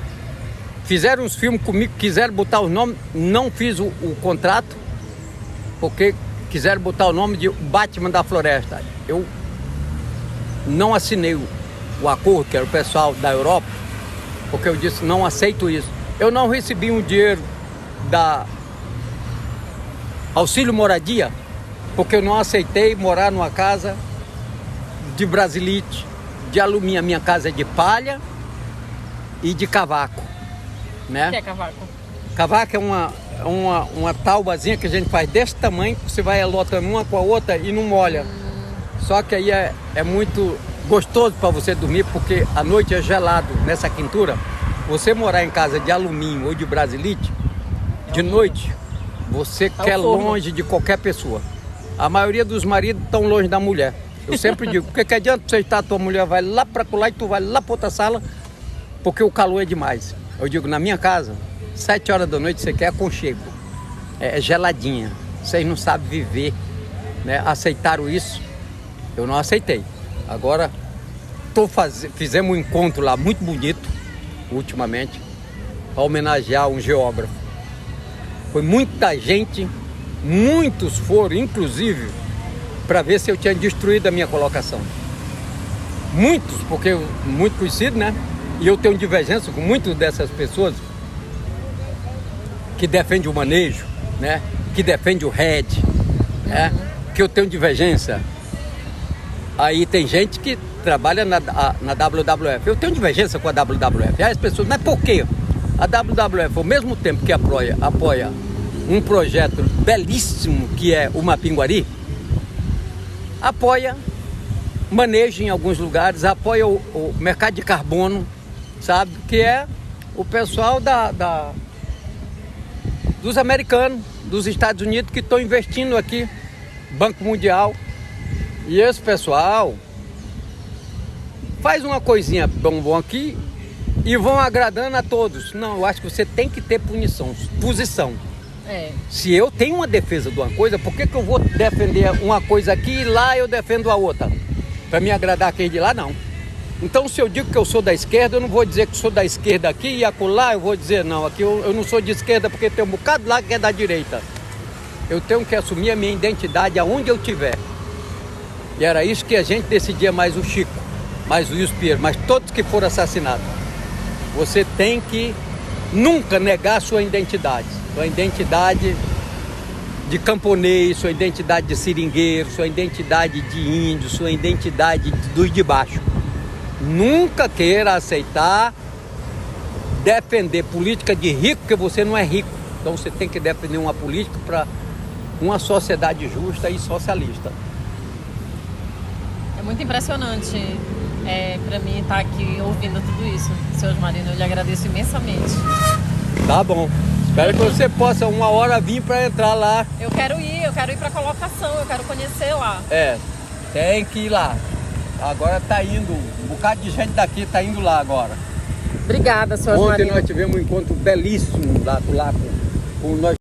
Fizeram uns filmes comigo, quiseram botar o nome, não fiz o contrato, porque quiseram botar o nome de Batman da Floresta. Eu não assinei o acordo, que era o pessoal da Europa, porque eu disse, não aceito isso. Eu não recebi um dinheiro da auxílio moradia, porque eu não aceitei morar numa casa de brasilite, de alumínio. A minha casa é de palha e de cavaco, né? O que é cavaco? Cavaco é uma taubazinha que a gente faz desse tamanho, que você vai lotando uma com a outra e não molha. Só que aí é muito gostoso para você dormir, porque a noite é gelado nessa quintura. Você morar em casa de alumínio ou de brasilite, de noite, você quer longe de qualquer pessoa. A maioria dos maridos estão longe da mulher. Eu sempre digo, porque que adianta você estar, tua mulher vai lá para colar e tu vai lá para outra sala, porque o calor é demais. Eu digo, na minha casa, 7 horas da noite você quer aconchego, é geladinha, vocês não sabem viver, né? Aceitaram isso? Eu não aceitei. Agora, fizemos um encontro lá muito bonito, ultimamente, para homenagear um geógrafo. Foi muita gente, muitos foram, inclusive, para ver se eu tinha destruído a minha colocação. Muitos, porque muito conhecido, né? E eu tenho divergência com muitas dessas pessoas que defendem o manejo, né? Que defendem o RED, né? Que eu tenho divergência. Aí tem gente que trabalha na WWF. Eu tenho divergência com a WWF. Aí as pessoas, mas por quê? A WWF, ao mesmo tempo que apoia um projeto belíssimo que é o Mapinguari, apoia manejo em alguns lugares, apoia o mercado de carbono, sabe? Que é o pessoal dos americanos, dos Estados Unidos que estão investindo aqui, Banco Mundial. E esse pessoal faz uma coisinha bom aqui e vão agradando a todos. Não, eu acho que você tem que ter posição. Se eu tenho uma defesa de uma coisa, por que eu vou defender uma coisa aqui e lá eu defendo a outra? Para me agradar quem de lá, não. Então, se eu digo que eu sou da esquerda, eu não vou dizer que sou da esquerda aqui e acolá eu vou dizer, não, aqui eu não sou de esquerda porque tem um bocado lá que é da direita. Eu tenho que assumir a minha identidade aonde eu estiver. E era isso que a gente decidia, mais o Chico, mais o Wilson Pinheiro, mais todos que foram assassinados. Você tem que nunca negar sua identidade de camponês, sua identidade de seringueiro, sua identidade de índio, sua identidade dos de baixo. Nunca queira aceitar defender política de rico, porque você não é rico. Então você tem que defender uma política para uma sociedade justa e socialista. É muito impressionante para mim estar aqui ouvindo tudo isso, seu Osmarino. Eu lhe agradeço imensamente. Tá bom. Espero que você possa uma hora vir para entrar lá. Eu quero ir para a colocação, eu quero conhecer lá. Tem que ir lá. Agora tá indo, um bocado de gente daqui tá indo lá agora. Obrigada, seu Osmarino. Ontem nós tivemos um encontro belíssimo lá com nós.